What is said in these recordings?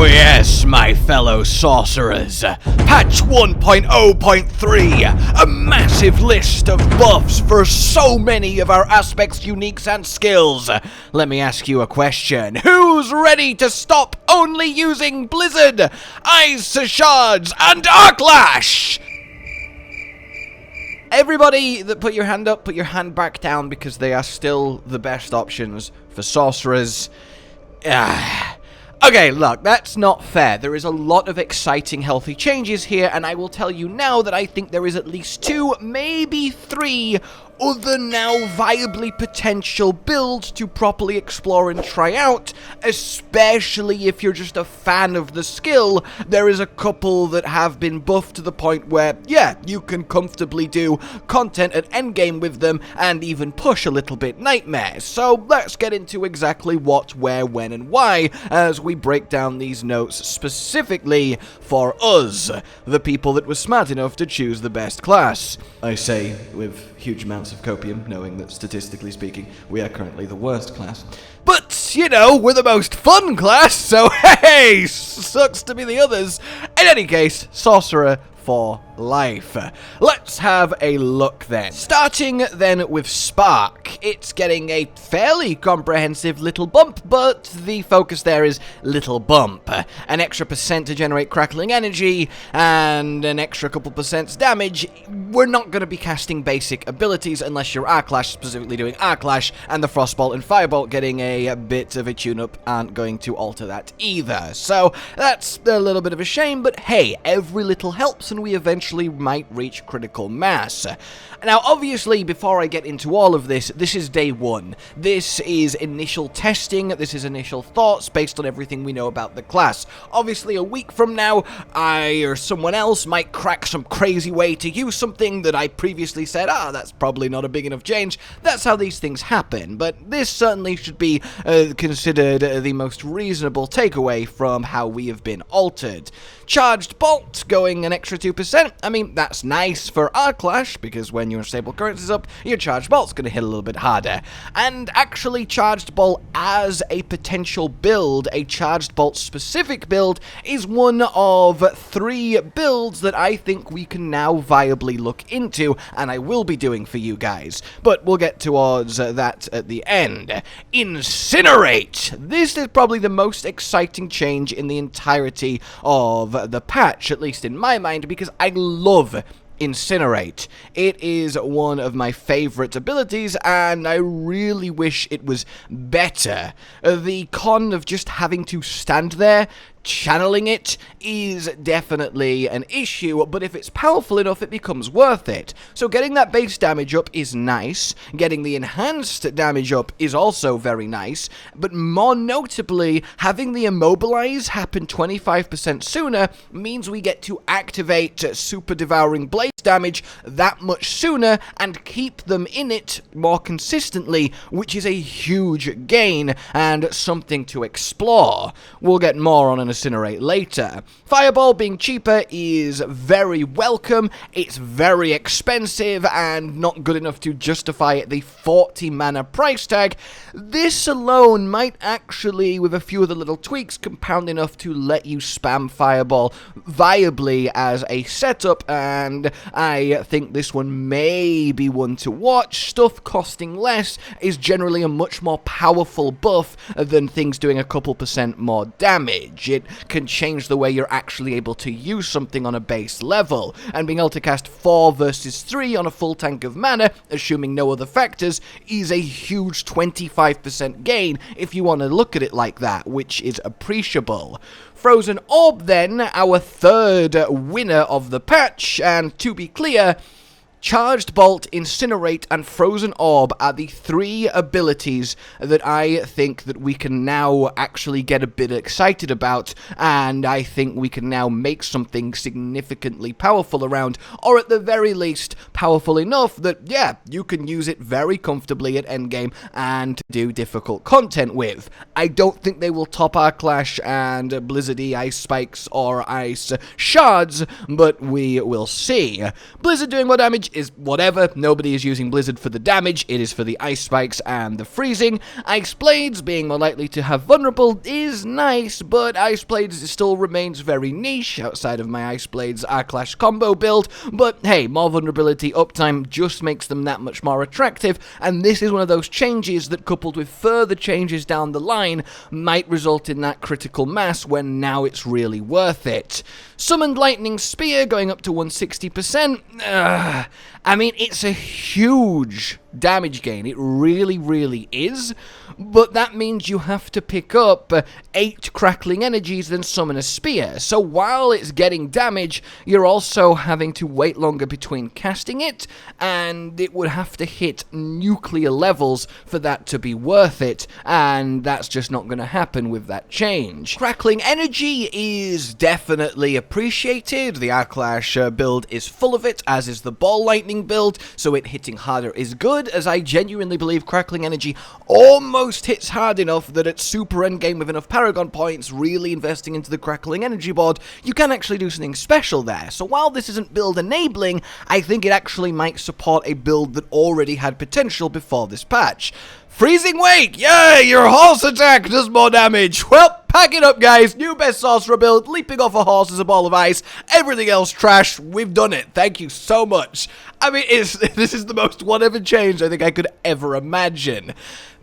Oh yes, my fellow sorcerers. Patch 1.0.3, a massive list of buffs for so many of our aspects, uniques, and skills. Let me ask you a question. Who's ready to stop only using Blizzard, Ice, Shards, and Arc Lash? Everybody that put your hand up, put your hand back down, because they are still the best options for sorcerers. Okay, look, that's not fair. There is a lot of exciting, healthy changes here, and I will tell you now that I think there is at least 2, maybe 3 other now viably potential builds to properly explore and try out, especially if you're just a fan of the skill. There is a couple that have been buffed to the point where, yeah, you can comfortably do content at endgame with them and even push a little bit nightmare. So let's get into exactly what, where, when, and why as we break down these notes specifically for us, the people that were smart enough to choose the best class. I say with huge amounts of copium, knowing that statistically speaking, we are currently the worst class. But, you know, we're the most fun class, so hey, sucks to be the others. In any case, Sorcerer for life. Let's have a look then. Starting then with Spark. It's getting a fairly comprehensive little bump, but the focus there is little bump. An extra % to generate crackling energy, and an extra couple % damage. We're not going to be casting basic abilities unless you're Arc Lash, specifically doing Arc Lash, and the Frostbolt and Firebolt getting a bit of a tune-up aren't going to alter that either. So that's a little bit of a shame, but hey, every little helps, and we eventually might reach critical mass. Now, obviously, before I get into all of this, this is day 1. This is initial testing, this is initial thoughts based on everything we know about the class. Obviously, a week from now, I or someone else might crack some crazy way to use something that I previously said, that's probably not a big enough change. That's how these things happen, but this certainly should be considered the most reasonable takeaway from how we have been altered. Charged Bolt going an extra 2%. I mean, that's nice for Arc Lash, because when your stable currency's up, your Charged Bolt's going to hit a little bit harder. And actually, Charged Bolt as a potential build, a Charged Bolt specific build, is one of 3 builds that I think we can now viably look into, and I will be doing for you guys. But we'll get towards that at the end. Incinerate! This is probably the most exciting change in the entirety of the patch, at least in my mind, because I love Incinerate. It is one of my favorite abilities, and I really wish it was better. The con of just having to stand there channeling it is definitely an issue, but if it's powerful enough, it becomes worth it. So getting that base damage up is nice, getting the enhanced damage up is also very nice, but more notably, having the immobilize happen 25% sooner means we get to activate Super Devouring Blade damage that much sooner and keep them in it more consistently, which is a huge gain and something to explore. We'll get more on an Incinerate later. Fireball being cheaper is very welcome. It's very expensive and not good enough to justify the 40 mana price tag. This alone might actually, with a few of the little tweaks, compound enough to let you spam Fireball viably as a setup, and I think this one may be one to watch. Stuff costing less is generally a much more powerful buff than things doing a couple % more damage. It can change the way you're actually able to use something on a base level, and being able to cast 4 versus 3 on a full tank of mana, assuming no other factors, is a huge 25% gain if you want to look at it like that, which is appreciable. Frozen Orb then, our 3rd winner of the patch, and to be clear, Charged Bolt, Incinerate, and Frozen Orb are the 3 abilities that I think that we can now actually get a bit excited about, and I think we can now make something significantly powerful around, or at the very least, powerful enough that, yeah, you can use it very comfortably at endgame and do difficult content with. I don't think they will top Arc Lash and Blizzardy Ice Spikes or Ice Shards, but we will see. Blizzard doing more damage damage is whatever. Nobody is using Blizzard for the damage. It is for the ice spikes and the freezing. Ice Blades, being more likely to have vulnerable, is nice, but Ice Blades still remains very niche outside of my Ice Blades R-Clash combo build. But hey, more vulnerability uptime just makes them that much more attractive, and this is one of those changes that, coupled with further changes down the line, might result in that critical mass when now it's really worth it. Summoned Lightning Spear going up to 160%. I mean, it's a huge damage gain. It really, really is. But that means you have to pick up 8 crackling energies, then summon a spear. So while it's getting damage, you're also having to wait longer between casting it, and it would have to hit nuclear levels for that to be worth it, and that's just not going to happen with that change. Crackling energy is definitely appreciated. The R-Clash build is full of it, as is the Ball Lightning build, so it hitting harder is good, as I genuinely believe crackling energy almost hits hard enough that at super endgame with enough Paragon points, really investing into the crackling energy board, you can actually do something special there. So while this isn't build enabling, I think it actually might support a build that already had potential before this patch. Freezing Wake! Yay! Your horse attack does more damage! Well, pack it up, guys. New best Sorcerer build. Leaping off a horse is a ball of ice. Everything else trash. We've done it. Thank you so much. I mean, this is the most whatever change I think I could ever imagine.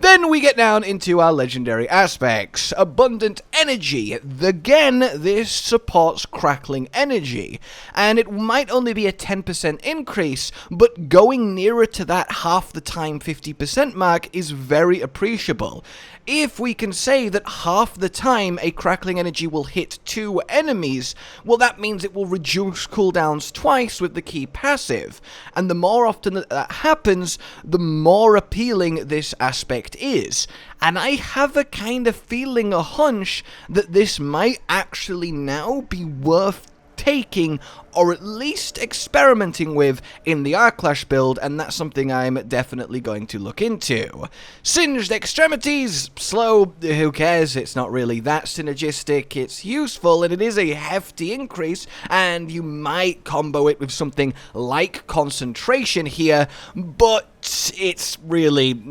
Then we get down into our legendary aspects. Abundant Energy. Again, this supports crackling energy. And it might only be a 10% increase, but going nearer to that half the time 50% mark is very appreciable. If we can say that half the time a crackling energy will hit 2 enemies, well, that means it will reduce cooldowns twice with the key passive. And the more often that happens, the more appealing this aspect is. And I have a kind of feeling, a hunch, that this might actually now be worth taking, or at least experimenting with, in the R-Clash build, and that's something I'm definitely going to look into. Singed Extremities, slow, who cares, it's not really that synergistic, it's useful, and it is a hefty increase, and you might combo it with something like Concentration here, but it's really,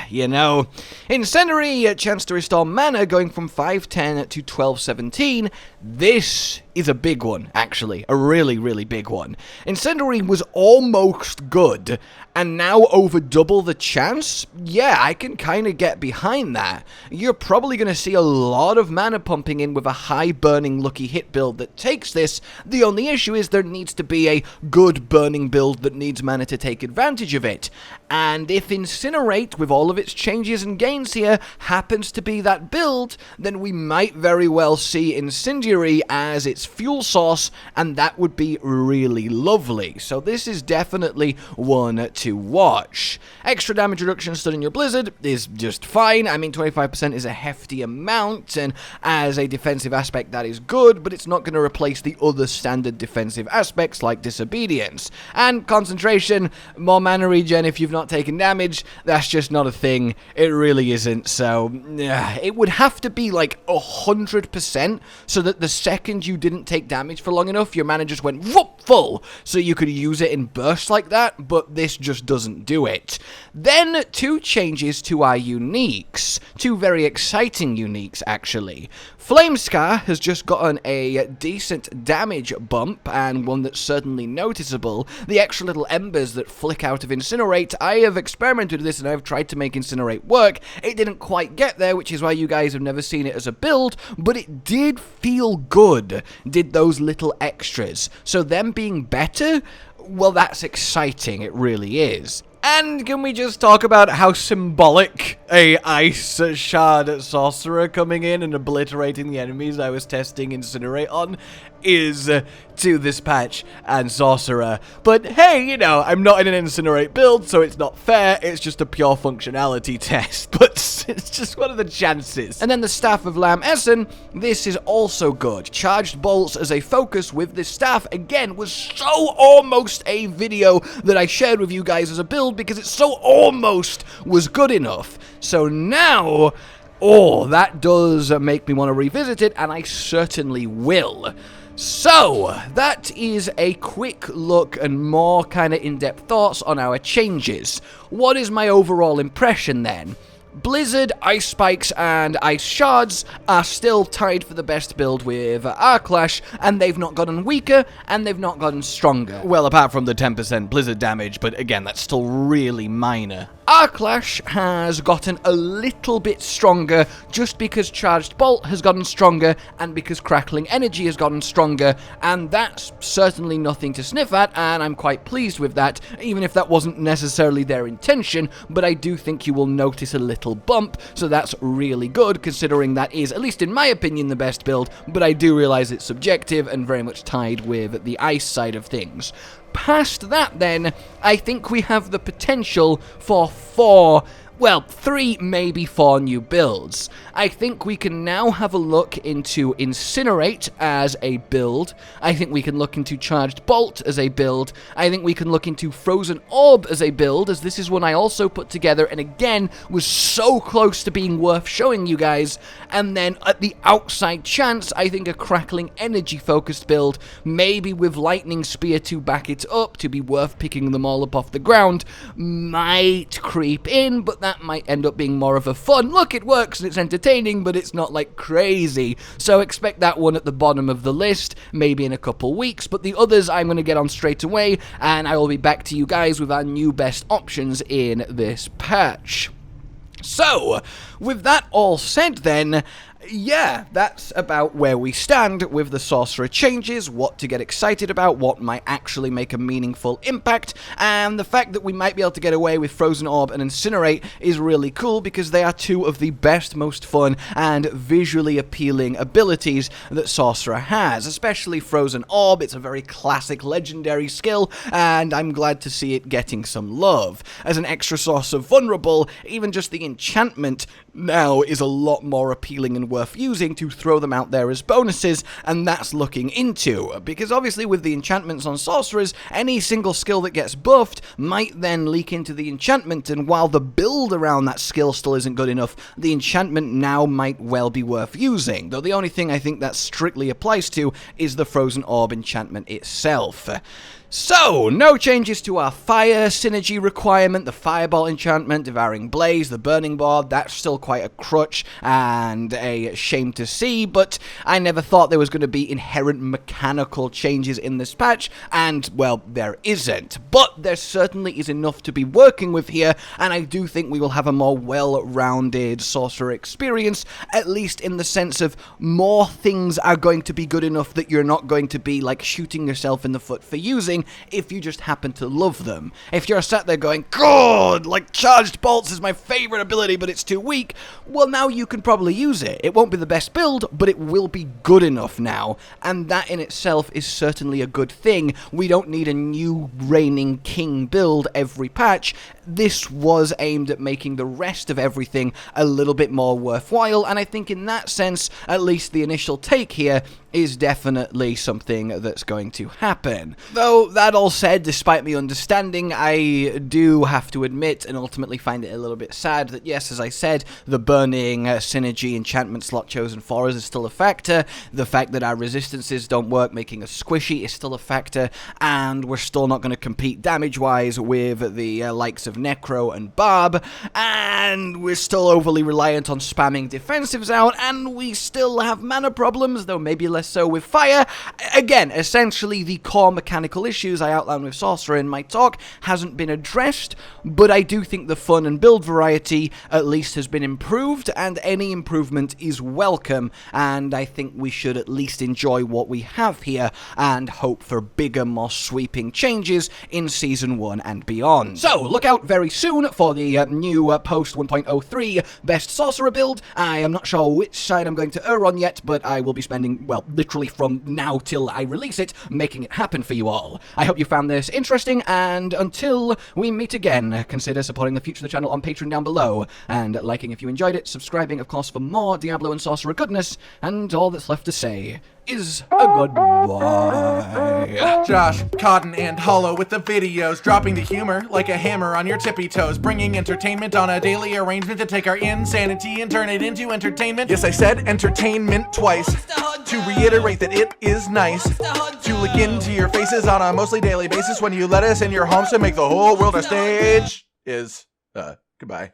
you know. Incendiary, a chance to restore mana going from 510 to 1217. This is a big one, actually. A really, really big one. Incendiary was almost good, and now over double the chance? Yeah, I can kind of get behind that. You're probably going to see a lot of mana pumping in with a high burning lucky hit build that takes this. The only issue is there needs to be a good burning build that needs mana to take advantage of it. And if Incinerate, with all of its changes and gains here, happens to be that build, then we might very well see Incendiary as its fuel source, and that would be really lovely. So this is definitely one to watch. Extra damage reduction stood in your Blizzard is just fine. I mean, 25% is a hefty amount, and as a defensive aspect that is good, but it's not going to replace the other standard defensive aspects like Disobedience. And Concentration, more mana regen if you've not taken damage, that's just not a thing. It really isn't, so it would have to be like 100% so that the second you didn't take damage for long enough, your mana just went whoop, full, so you could use it in bursts like that, but this just doesn't do it. Then 2 changes to our uniques. 2 very exciting uniques, actually. Flamescar has just gotten a decent damage bump, and one that's certainly noticeable. The extra little embers that flick out of Incinerate, I have experimented with this and I've tried to make Incinerate work. It didn't quite get there, which is why you guys have never seen it as a build, but it did feel good, did those little extras. So them being better, well, that's exciting, it really is. And can we just talk about how symbolic a ice shard sorcerer coming in and obliterating the enemies I was testing Incinerate on is to this patch and Sorcerer. But hey, you know, I'm not in an Incinerate build, so it's not fair, it's just a pure functionality test, but it's just one of the chances. And then the Staff of Lam Essen, this is also good. Charged bolts as a focus with this staff, again, was so almost a video that I shared with you guys as a build because it so almost was good enough. So now, oh, that does make me want to revisit it, and I certainly will. So, that is a quick look and more kind of in-depth thoughts on our changes. What is my overall impression then? Blizzard, Ice Spikes, and Ice Shards are still tied for the best build with Arclash, and they've not gotten weaker, and they've not gotten stronger. Well, apart from the 10% Blizzard damage, but again, that's still really minor. Arclash has gotten a little bit stronger just because Charged Bolt has gotten stronger and because Crackling Energy has gotten stronger, and that's certainly nothing to sniff at, and I'm quite pleased with that, even if that wasn't necessarily their intention, but I do think you will notice a little bump, so that's really good considering that is, at least in my opinion, the best build, but I do realize it's subjective and very much tied with the ice side of things. Past that then, I think we have the potential for 3, maybe 4 new builds. I think we can now have a look into Incinerate as a build. I think we can look into Charged Bolt as a build. I think we can look into Frozen Orb as a build, as this is one I also put together and again was so close to being worth showing you guys. And then at the outside chance, I think a Crackling Energy focused build, maybe with Lightning Spear to back it up, to be worth picking them all up off the ground, might creep in, but that might end up being more of a fun, look, it works and it's entertaining, but it's not like crazy. So expect that one at the bottom of the list, maybe in a couple weeks, but the others I'm going to get on straight away, and I will be back to you guys with our new best options in this patch. So, with that all said then, yeah, that's about where we stand with the Sorcerer changes, what to get excited about, what might actually make a meaningful impact, and the fact that we might be able to get away with Frozen Orb and Incinerate is really cool because they are two of the best, most fun, and visually appealing abilities that Sorcerer has, especially Frozen Orb. It's a very classic legendary skill, and I'm glad to see it getting some love. As an extra source of vulnerable, even just the enchantment now is a lot more appealing and worth using to throw them out there as bonuses, and that's looking into, because obviously with the enchantments on Sorcerers, any single skill that gets buffed might then leak into the enchantment, and while the build around that skill still isn't good enough, the enchantment now might well be worth using, though the only thing I think that strictly applies to is the Frozen Orb enchantment itself. So, no changes to our fire synergy requirement, the fireball enchantment, devouring blaze, the burning board, that's still quite a crutch and a shame to see, but I never thought there was going to be inherent mechanical changes in this patch, and, well, there isn't. But there certainly is enough to be working with here, and I do think we will have a more well-rounded Sorcerer experience, at least in the sense of more things are going to be good enough that you're not going to be, like, shooting yourself in the foot for using, if you just happen to love them. If you're sat there going, God, like Charged Bolts is my favorite ability, but it's too weak, well, now you can probably use it. It won't be the best build, but it will be good enough now, and that in itself is certainly a good thing. We don't need a new reigning king build every patch. This was aimed at making the rest of everything a little bit more worthwhile, and I think in that sense, at least the initial take here is definitely something that's going to happen. Though, that all said, despite me understanding, I do have to admit and ultimately find it a little bit sad that, yes, as I said, the burning synergy enchantment slot chosen for us is still a factor, the fact that our resistances don't work making us squishy is still a factor, and we're still not going to compete damage-wise with the likes of Necro and Barb, and we're still overly reliant on spamming defensives out, and we still have mana problems, though maybe less so with fire. Again, essentially the core mechanical issues I outlined with Sorcerer in my talk hasn't been addressed, but I do think the fun and build variety at least has been improved, and any improvement is welcome, and I think we should at least enjoy what we have here and hope for bigger, more sweeping changes in Season 1 and beyond. So, look out very soon for the new post 1.03 best Sorcerer build. I am not sure which side I'm going to err on yet, but I will be spending, well, literally from now till I release it, making it happen for you all. I hope you found this interesting, and until we meet again, consider supporting the future of the channel on Patreon down below, and liking if you enjoyed it, subscribing, of course, for more Diablo and Sorcerer goodness, and all that's left to say is a goodbye. Josh, Cotton, and Hollow with the videos, dropping the humor like a hammer on your tippy toes, bringing entertainment on a daily arrangement to take our insanity and turn it into entertainment. Yes, I said entertainment twice, to reiterate that it is nice to look into your faces on a mostly daily basis when you let us in your homes to make the whole world a stage. Goodbye.